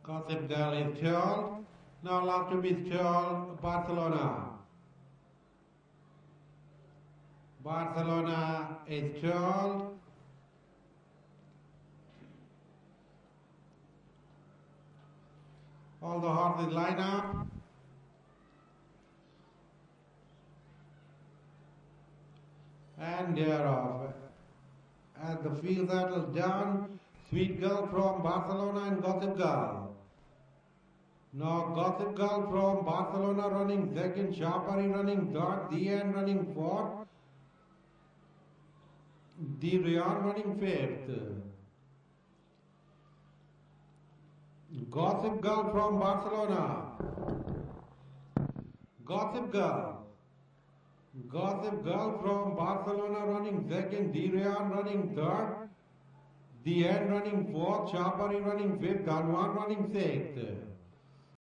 Gossip Girl is third. Now love to be third, Barcelona. Barcelona is third. All the horses line up. And they're off. As the field settles down, Sweet Girl from Barcelona and Gossip Girl. Now Gossip Girl from Barcelona running second, Sharpari running third, Diane running fourth, Rayon running fifth. Gossip Girl from Barcelona. Gossip Girl. Gossip Girl from Barcelona running second, Rayon running third, Diane running fourth, Sharpari running fifth, Danwan running sixth.